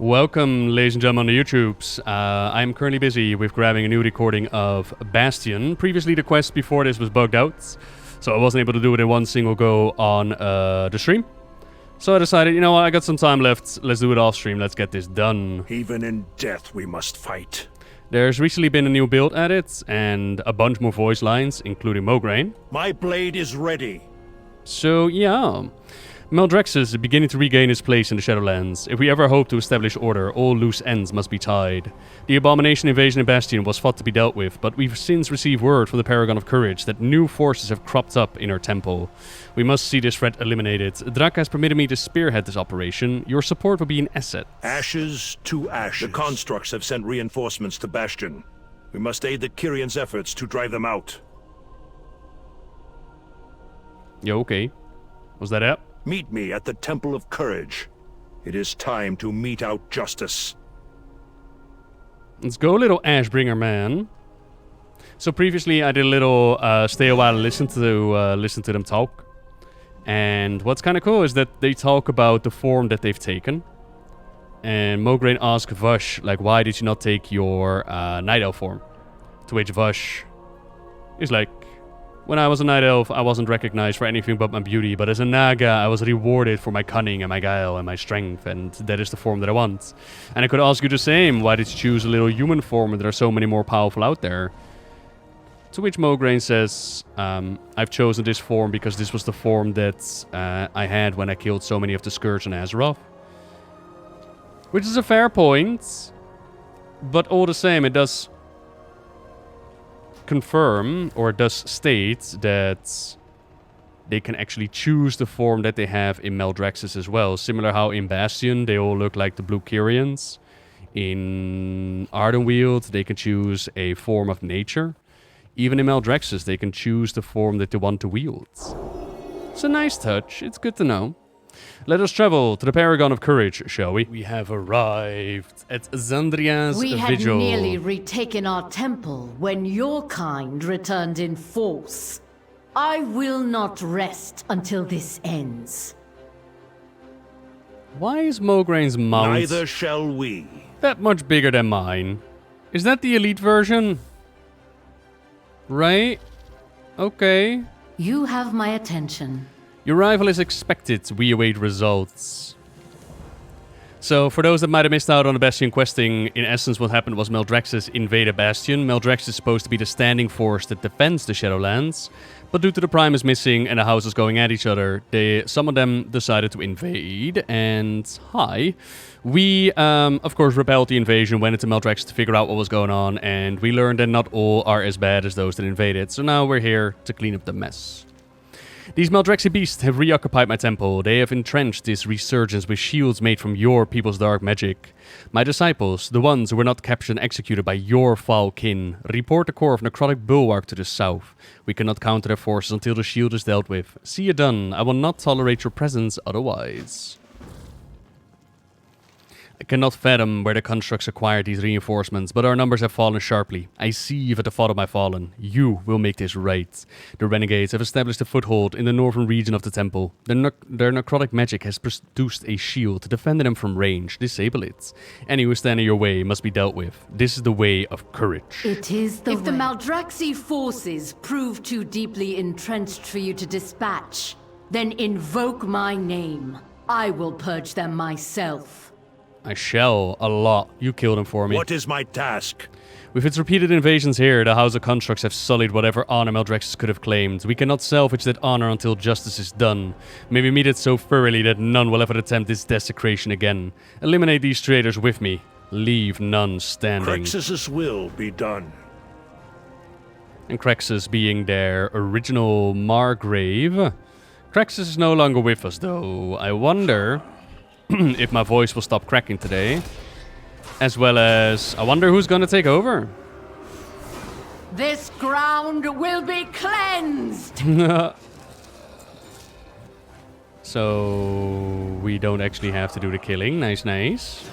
Welcome, ladies and gentlemen, on the YouTubes. I'm currently busy with grabbing a new recording of Bastion. Previously, the quest before this was bugged out, so I wasn't able to do it in one single go on the stream. So I decided, you know what, I got some time left, let's do it off stream, let's get this done. Even in death we must fight. There's recently been a new build added, and a bunch more voice lines, including Mograine. My blade is ready. So, yeah. Maldraxus is beginning to regain his place in the Shadowlands. If we ever hope to establish order, all loose ends must be tied. The abomination invasion in Bastion was fought to be dealt with, but we've since received word from the Paragon of Courage that new forces have cropped up in our temple. We must see this threat eliminated. Drak has permitted me to spearhead this operation. Your support will be an asset. Ashes to ashes. The constructs have sent reinforcements to Bastion. We must aid the Kyrians' efforts to drive them out. Yo, okay. Was that it? Meet me at the Temple of Courage. It is time to mete out justice. Let's go, little Ashbringer man. So previously I did a little stay a while and listen to them talk. And what's kind of cool is that they talk about the form that they've taken. And Mograine asks Vush, like, why did you not take your Night Elf form? To which Vush is like, when I was a Night Elf, I wasn't recognized for anything but my beauty, but as a Naga, I was rewarded for my cunning and my guile and my strength, and that is the form that I want. And I could ask you the same, why did you choose a little human form when there are so many more powerful out there? To which Mograine says, I've chosen this form because this was the form that I had when I killed so many of the Scourge on Azeroth. Which is a fair point, but all the same, it does confirm, or it does state, that they can actually choose the form that they have in Maldraxus as well. Similar how in Bastion they all look like the Blue Kyrians. In Ardenweald they can choose a form of nature. Even in Maldraxus they can choose the form that they want to wield. It's a nice touch, it's good to know. Let us travel to the Paragon of Courage, shall we? We have arrived at Xandria's vigil. We had vigil. nearly retaken our temple when your kind returned in force. I will not rest until this ends. Why is Mograine's mount Neither shall we. That much bigger than mine? Is that the elite version? Right? Okay. You have my attention. Your arrival is expected. We await results. So, for those that might have missed out on the Bastion questing, in essence what happened was Maldraxus invaded Bastion. Maldraxus is supposed to be the standing force that defends the Shadowlands, but due to the Primus missing and the houses going at each other, some of them decided to invade, and we, of course, repelled the invasion, went into Maldraxus to figure out what was going on, and we learned that not all are as bad as those that invaded, so now we're here to clean up the mess. These Maldraxi beasts have reoccupied my temple. They have entrenched this resurgence with shields made from your people's dark magic. My disciples, the ones who were not captured and executed by your foul kin, report the core of necrotic bulwark to the south. We cannot counter their forces until the shield is dealt with. See you done. I will not tolerate your presence otherwise. I cannot fathom where the constructs acquired these reinforcements, but our numbers have fallen sharply. I seethe at the thought of my fallen. You will make this right. The renegades have established a foothold in the northern region of the temple. Their necrotic magic has produced a shield to defend them from range. Disable it. Any who stand in your way must be dealt with. This is the way of courage. It is the way. If the Maldraxi forces prove too deeply entrenched for you to dispatch, then invoke my name. I will purge them myself. I shall, a lot. You killed him for me. What is my task? With its repeated invasions here, the House of Constructs have sullied whatever honor Maldraxus could have claimed. We cannot salvage that honor until justice is done. May we meet it so thoroughly that none will ever attempt this desecration again. Eliminate these traitors with me. Leave none standing. Crexus' will be done. And Crexus being their original Margrave. Crexus is no longer with us, though. I wonder if my voice will stop cracking today. As well as, I wonder who's gonna take over. This ground will be cleansed! So, we don't actually have to do the killing. Nice, nice.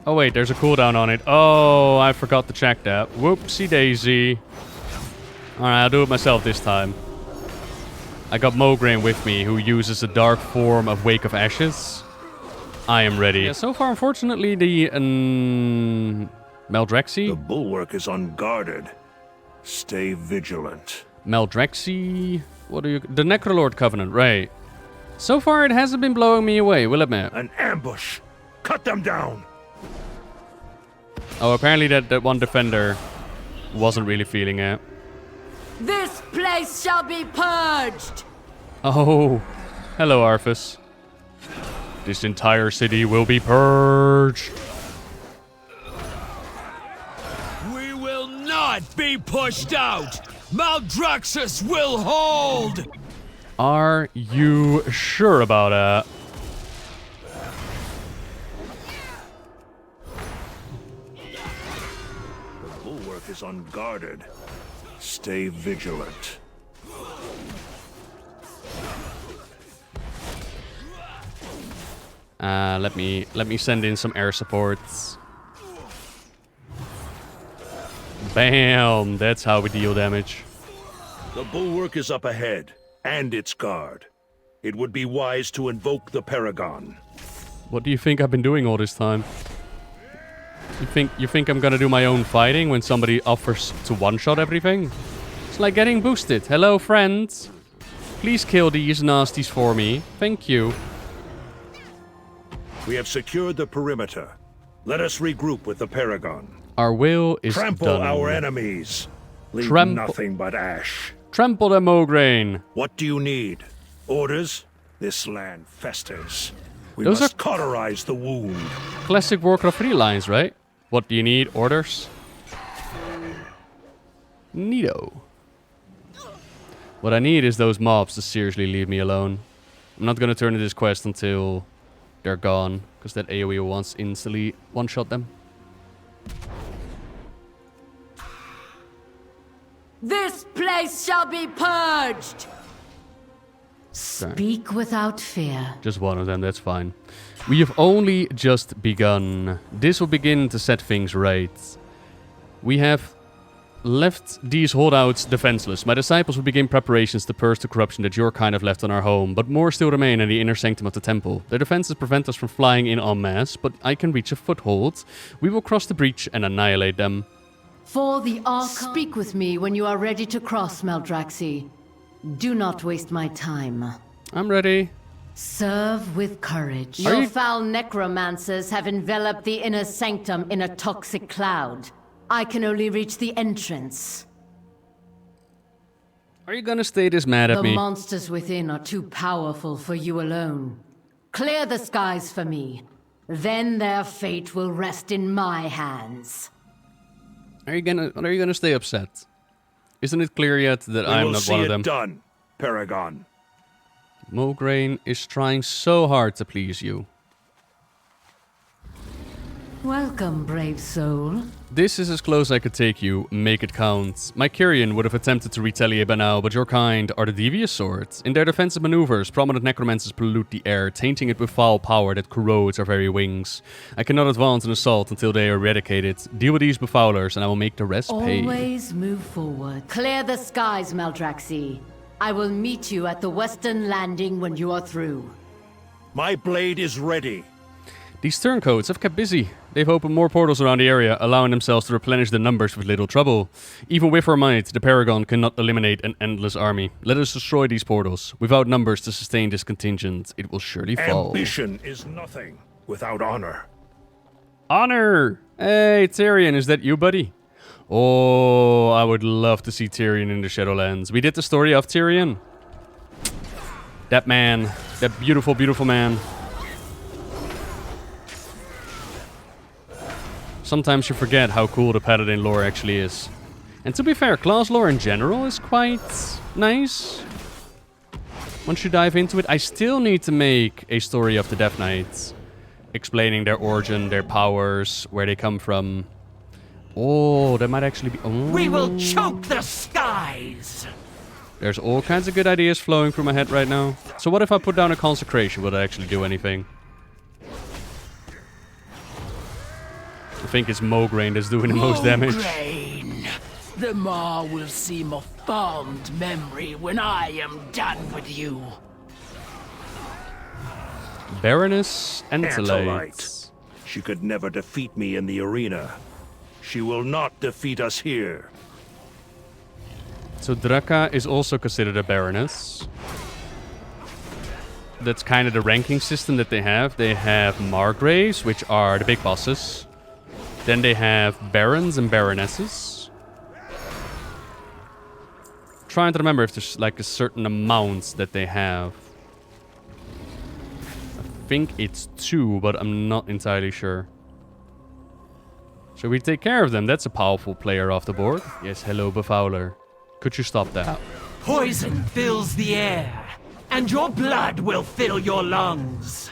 Oh wait, there's a cooldown on it. Oh, I forgot to check that. Whoopsie daisy. Alright, I'll do it myself this time. I got Mograine with me, who uses a dark form of Wake of Ashes. I am ready. Yeah, so far, unfortunately, the Maldraxi. The bulwark is unguarded. Stay vigilant. Maldraxi. What are you? The Necrolord Covenant, right? So far, it hasn't been blowing me away, will admit. An ambush. Cut them down. Oh, apparently that one defender wasn't really feeling it. This place shall be purged! Oh, hello, Arthas. This entire city will be purged. We will not be pushed out! Maldraxus will hold! Are you sure about that? The bulwark is unguarded. Stay vigilant. Let me send in some air supports. Bam! That's how we deal damage. The bulwark is up ahead, and its guard. It would be wise to invoke the Paragon. What do you think I've been doing all this time? You think I'm gonna do my own fighting when somebody offers to one-shot everything? It's like getting boosted. Hello, friends. Please kill these nasties for me. Thank you. We have secured the perimeter. Let us regroup with the Paragon. Our will is Trample done. our enemies. Leave nothing but ash. Trample the Mograine. What do you need? Orders? This land festers. We Those must are cauterize the wound. classic Warcraft 3 lines, right? What do you need? Orders? Neato. What I need is those mobs to seriously leave me alone. I'm not gonna turn to this quest until they're gone, because that AoE will once instantly one-shot them. This place shall be purged! Speak without fear. Just one of them, that's fine. We have only just begun. This will begin to set things right. We have left these holdouts defenseless. My disciples will begin preparations to purge the corruption that your kind have left on our home, but more still remain in the inner sanctum of the temple. Their defenses prevent us from flying in en masse, but I can reach a foothold. We will cross the breach and annihilate them. For the Archon... Speak with me when you are ready to cross, Maldraxi. Do not waste my time. I'm ready. Serve with courage. Your foul necromancers have enveloped the inner sanctum in a toxic cloud. I can only reach the entrance. Are you gonna stay this mad at me? The monsters within are too powerful for you alone. Clear the skies for me. Then their fate will rest in my hands. Are you gonna stay upset? Isn't it clear yet that I'm not one of them? Done, Paragon. Mograine is trying so hard to please you. Welcome, brave soul. This is as close as I could take you. Make it count. My Kyrian would have attempted to retaliate by now, but your kind are the devious sort. In their defensive maneuvers, prominent necromancers pollute the air, tainting it with foul power that corrodes our very wings. I cannot advance an assault until they are eradicated. Deal with these befoulers, and I will make the rest pay. Always move forward. Clear the skies, Maldraxi. I will meet you at the western landing when you are through. My blade is ready. These turncoats have kept busy. They've opened more portals around the area, allowing themselves to replenish the numbers with little trouble. Even with our might, the Paragon cannot eliminate an endless army. Let us destroy these portals. Without numbers to sustain this contingent, it will surely fall. Ambition is nothing without honor. Honor! Hey, Tyrion, is that you, buddy? Oh, I would love to see Tyrion in the Shadowlands. We did the story of Tyrion. That man. That beautiful, beautiful man. Sometimes you forget how cool the Paladin lore actually is. And to be fair, class lore in general is quite nice. Once you dive into it, I still need to make a story of the Death Knights. Explaining their origin, their powers, where they come from. Oh, that might actually be... Oh. We will choke the skies! There's all kinds of good ideas flowing through my head right now. So what if I put down a consecration? Will that actually do anything? I think it's Mograine that's doing the most damage. Mograine! The Maw will seem a fond memory when I am done with you. Baroness Antolite. Antolite. She could never defeat me in the arena. She will not defeat us here. So Draka is also considered a Baroness. That's kind of the ranking system that they have. They have Margraves, which are the big bosses. Then they have Barons and Baronesses. Trying to remember if there's like a certain amount that they have. I think it's 2, but I'm not entirely sure. Shall we take care of them? That's a powerful player off the board. Yes, hello, Befouler. Could you stop that? Poison fills the air, and your blood will fill your lungs.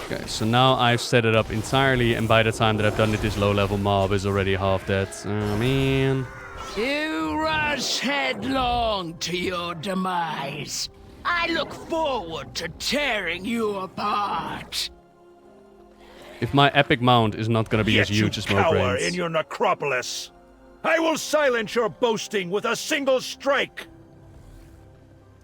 Okay, so now I've set it up entirely, and by the time that I've done it, this low-level mob is already half dead. Oh, man. You rush headlong to your demise. I look forward to tearing you apart. If my epic mount is not gonna be Yet as huge as you cower Mograine's. in your necropolis. I will silence your boasting with a single strike.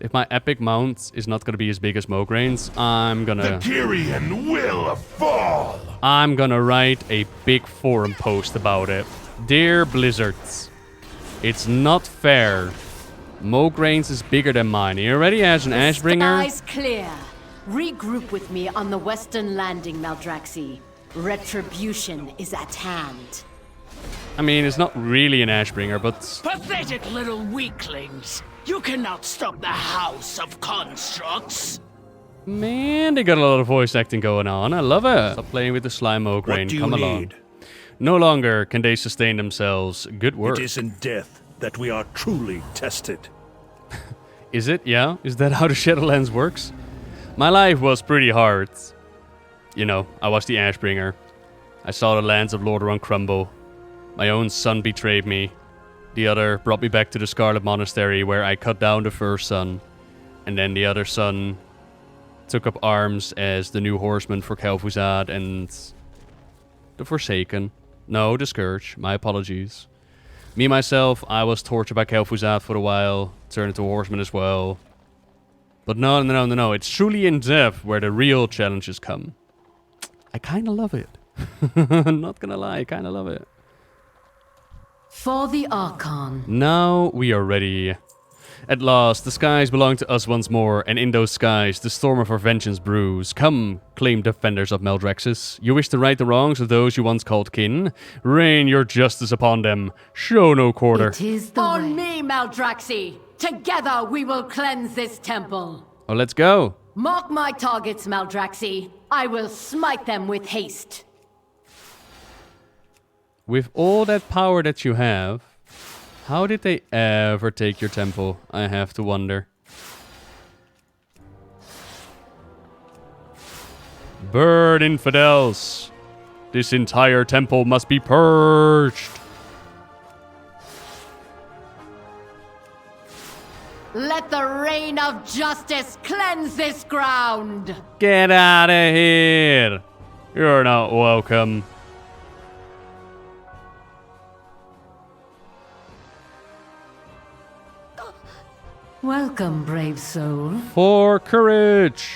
If my epic mount is not gonna be as big as Mograine's, I'm gonna Kyrian will fall. I'm gonna write a big forum post about it. Dear Blizzards, it's not fair. Mograine's is bigger than mine. He already has an Ashbringer. Skies clear. Regroup with me on the western landing, Maldraxi. Retribution is at hand. I mean, it's not really an Ashbringer, but Pathetic little weaklings. You cannot stop the House of Constructs. man, they got a lot of voice acting going on. I love it. Stop playing with the slime What Mograine. do you Come need? along. No longer can they sustain themselves. Good work. It is in death that we are truly tested. Is it? Yeah? Is that how the Shadowlands works? My life was pretty hard. You know, I was the Ashbringer. I saw the lands of Lordaeron crumble. My own son betrayed me. The other brought me back to the Scarlet Monastery, where I cut down the first son. And then the other son took up arms as the new horseman for Kel'Thuzad and the Forsaken. No, the Scourge. My apologies. Me, myself, I was tortured by Kel'Thuzad for a while. Turned into a horseman as well. But no. It's truly in death where the real challenges come. I kind of love it. Not gonna lie, I kind of love it. For the Archon. Now we are ready. At last, the skies belong to us once more, and in those skies, the storm of our vengeance brews. Come, claim defenders of Maldraxus. You wish to right the wrongs of those you once called kin? Rain your justice upon them. Show no quarter. It is the On me, Maldraxi! Together we will cleanse this temple. Oh, let's go. Mark my targets, Maldraxi. I will smite them with haste. With all that power that you have, how did they ever take your temple? I have to wonder. Burn, infidels! This entire temple must be purged! Let the rain of justice cleanse this ground! Get out of here! You're not welcome. Welcome, brave soul. For courage!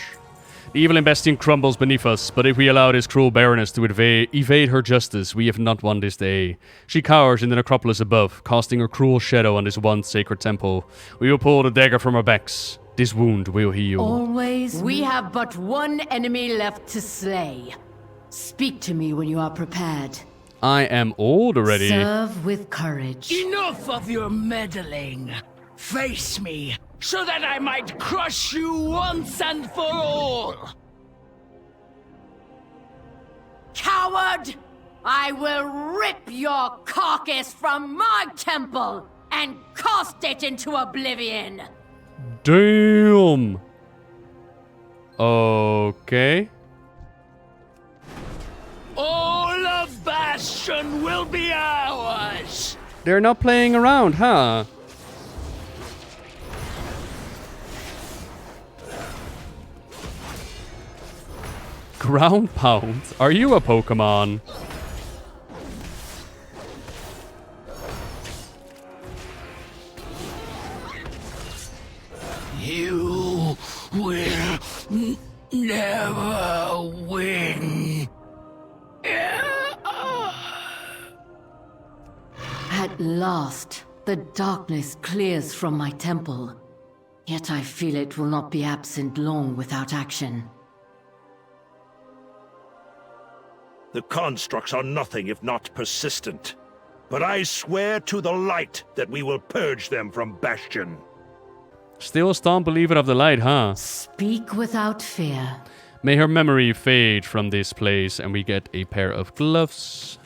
The evil bastion crumbles beneath us, but if we allow this cruel baroness to evade her justice, we have not won this day. She cowers in the necropolis above, casting her cruel shadow on this one sacred temple. We will pull the dagger from our backs. This wound will heal. Always. We have but one enemy left to slay. Speak to me when you are prepared. I am old already. Serve with courage. Enough of your meddling. Face me, so that I might crush you once and for all! Coward! I will rip your carcass from my temple and cast it into oblivion! Damn! Okay. All of Bastion will be ours! They're not playing around, huh? Ground Pound? Are you a Pokemon? You will never win. At last, the darkness clears from my temple. Yet I feel it will not be absent long without action. The constructs are nothing if not persistent. But I swear to the light that we will purge them from Bastion. Still a staunch believer of the light, huh? Speak without fear. May her memory fade from this place and we get a pair of gloves.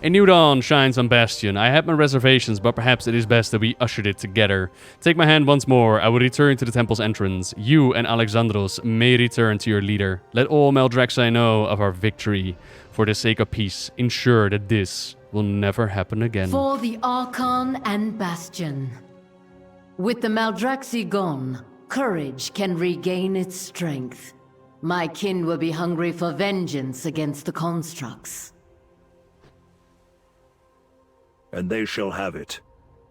A new dawn shines on Bastion. I had my reservations, but perhaps it is best that we ushered it together. Take my hand once more. I will return to the temple's entrance. You and Alexandros may return to your leader. Let all Maldraxi know of our victory. For the sake of peace, ensure that this will never happen again. For the Archon and Bastion. With the Maldraxi gone, courage can regain its strength. My kin will be hungry for vengeance against the constructs. And they shall have it.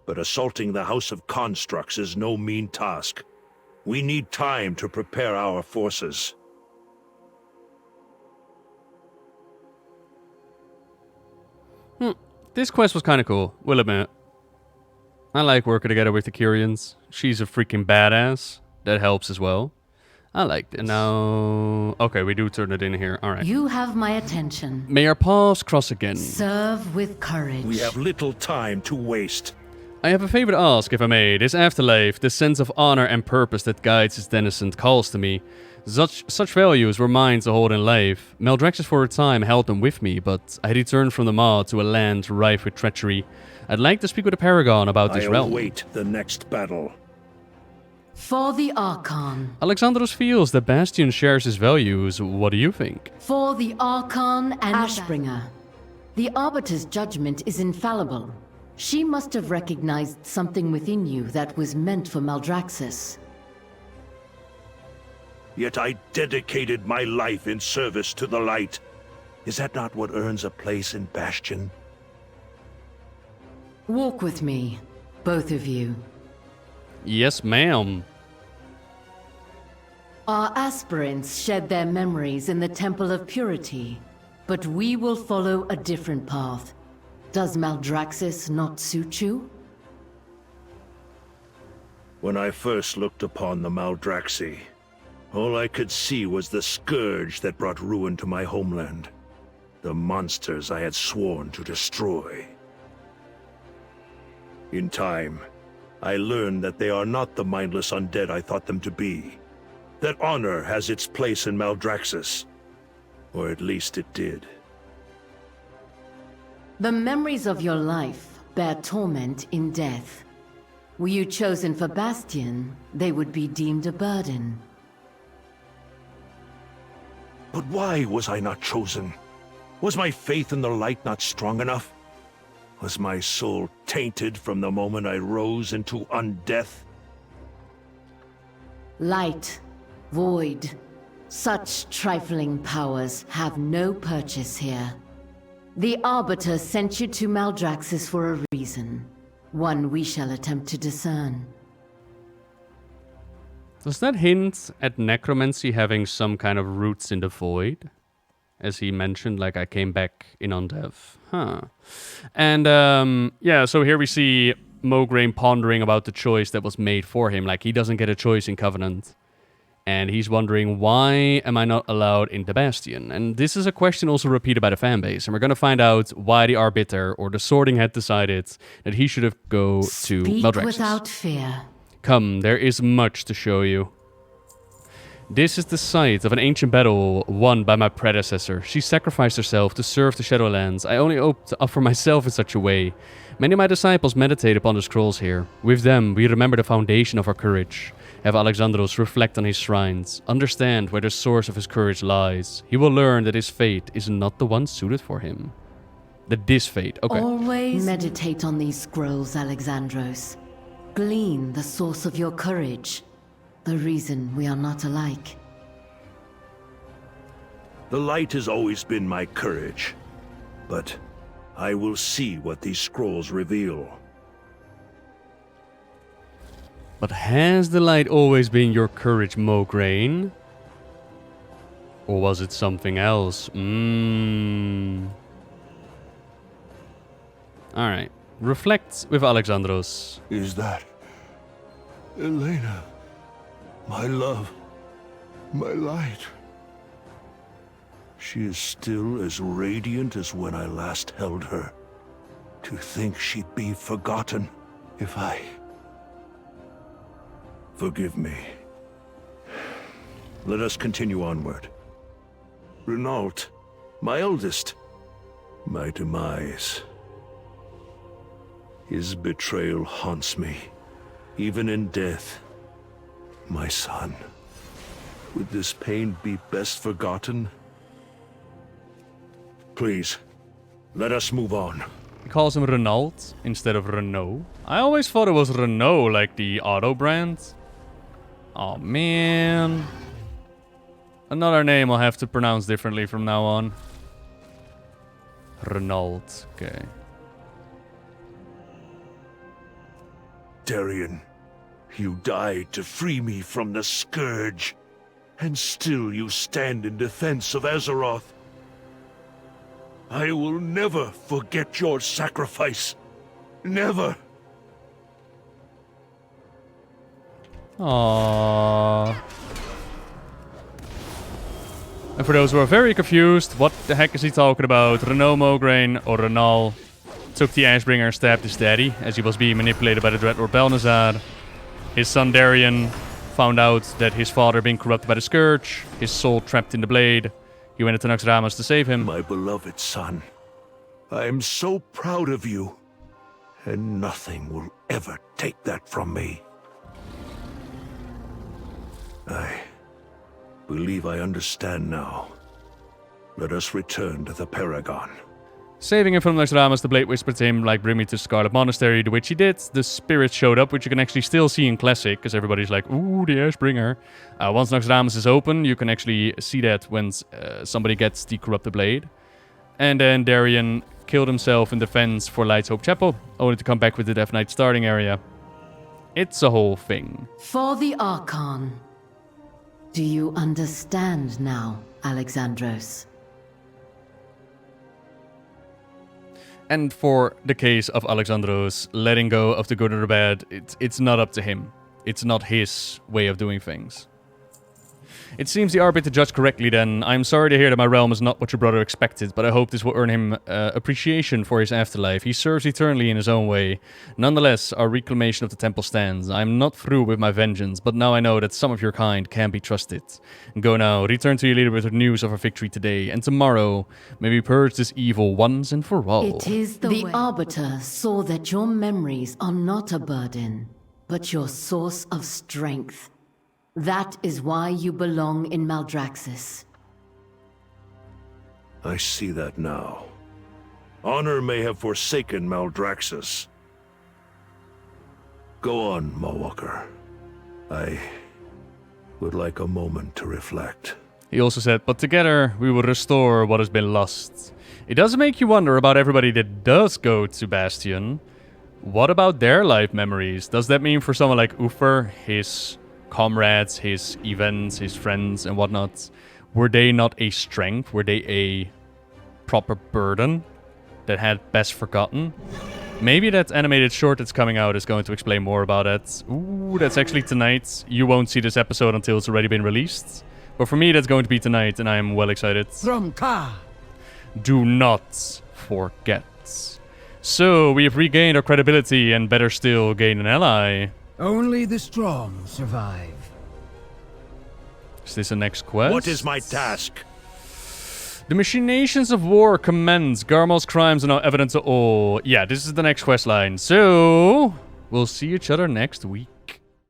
But assaulting the House of Constructs is no mean task. We need time to prepare our forces. This quest was kind of cool, will admit. I like working together with the Kyrians. She's a freaking badass. That helps as well. I liked it. Now... Okay, we do turn it in here. Alright. You have my attention. May our paths cross again. Serve with courage. We have little time to waste. I have a favor to ask, if I may. This afterlife, the sense of honor and purpose that guides its denizen calls to me. Such values were mine to hold in life. Maldraxus for a time held them with me, but I returned from the Maw to a land rife with treachery. I'd like to speak with a paragon about this I'll realm. await the next battle. For the Archon. Alexandros feels that Bastion shares his values. What do you think? For the Archon and Ashbringer. The Arbiter's judgment is infallible. She must have recognized something within you that was meant for Maldraxus. Yet I dedicated my life in service to the light. Is that not what earns a place in Bastion? Walk with me, both of you. Yes, ma'am. Our aspirants shed their memories in the Temple of Purity, but we will follow a different path. Does Maldraxus not suit you? When I first looked upon the Maldraxi, all I could see was the scourge that brought ruin to my homeland. The monsters I had sworn to destroy. In time, I learned that they are not the mindless undead I thought them to be. That honor has its place in Maldraxus. Or at least it did. The memories of your life bear torment in death. Were you chosen for Bastion, they would be deemed a burden. But why was I not chosen? Was my faith in the light not strong enough? Was my soul tainted from the moment I rose into undeath? Light, void, such trifling powers have no purchase here. The Arbiter sent you to Maldraxus for a reason. One we shall attempt to discern. Does that hint at necromancy having some kind of roots in the void? As he mentioned, like I came back in undeath. Huh. And yeah, so here we see Mograine pondering about the choice that was made for him. Like he doesn't get a choice in Covenant. And he's wondering, why am I not allowed into Bastion? And this is a question also repeated by the fanbase. And we're going to find out why the Arbiter or the Sorting Hat decided that he should have go to Maldraxus. Speak without fear. Come, there is much to show you. This is the site of an ancient battle won by my predecessor. She sacrificed herself to serve the Shadowlands. I only hope to offer myself in such a way. Many of my disciples meditate upon the scrolls here. With them, we remember the foundation of our courage. Have Alexandros reflect on his shrines. Understand where the source of his courage lies. He will learn that his fate is not the one suited for him. That this fate, okay. Always meditate on these scrolls, Alexandros. Glean the source of your courage. The reason we are not alike. The light has always been my courage. But I will see what these scrolls reveal. But has the light always been your courage, Mograine? Or was it something else? Alright. Reflect with Alexandros. Is that Elena? My love. My light. She is still as radiant as when I last held her. To think she'd be forgotten if I... Forgive me. Let us continue onward. Renault, my eldest. My demise. His betrayal haunts me, even in death. My son. Would this pain be best forgotten? Please, let us move on. He calls him Renault instead of Renault. I always thought it was Renault, like the auto brand. Oh man. Another name I'll have to pronounce differently from now on. Renault, okay. Darien, you died to free me from the Scourge. And still you stand in defense of Azeroth. I will never forget your sacrifice. Never. Aww. And for those who are very confused, what the heck is he talking about? Renault Mograine or Renault took the Ashbringer and stabbed his daddy as he was being manipulated by the Dreadlord Balnazar. His son Darien found out that his father being corrupted by the Scourge, his soul trapped in the blade. He went into Naxxramas to save him. My beloved son, I am so proud of you, and nothing will ever take that from me. I believe I understand now. Let us return to the Paragon. Saving him from Naxxramas, the Blade whispered to him, like, bring me to Scarlet Monastery, to which he did. The spirit showed up, which you can actually still see in Classic, because everybody's like, ooh, the Ashbringer. Once Naxxramas is open, you can actually see that when somebody gets the Corrupted Blade. And then Darien killed himself in defense for Light's Hope Chapel, only to come back with the Death Knight starting area. It's a whole thing. For the Archon. Do you understand now, Alexandros? And for the case of Alexandros, letting go of the good or the bad, it's not up to him. It's not his way of doing things. It seems the Arbiter judged correctly then. I'm sorry to hear that my realm is not what your brother expected, but I hope this will earn him appreciation for his afterlife. He serves eternally in his own way. Nonetheless, our reclamation of the temple stands. I'm not through with my vengeance, but now I know that some of your kind can be trusted. Go now, return to your leader with the news of our victory today, and tomorrow may we purge this evil once and for all. It is the Arbiter saw that your memories are not a burden, but your source of strength. That is why you belong in Maldraxus. I see that now. Honor may have forsaken Maldraxus. Go on, Mawalker. I would like a moment to reflect. He also said, but together we will restore what has been lost. It does make you wonder about everybody that does go to Bastion. What about their life memories? Does that mean for someone like Uther, his comrades, his events, his friends and whatnot, were they not a strength? Were they a proper burden that had best forgotten? Maybe that animated short that's coming out is going to explain more about it. Ooh, that's actually tonight. You won't see this episode until it's already been released. But for me, that's going to be tonight, and I am well excited. From Ka. Do not forget. So, we have regained our credibility and better still, gained an ally. Only the strong survive. Is this the next quest? What is my task? The machinations of war commence. Garmal's crimes are now evident to all. Yeah, this is the next quest line. So, we'll see each other next week.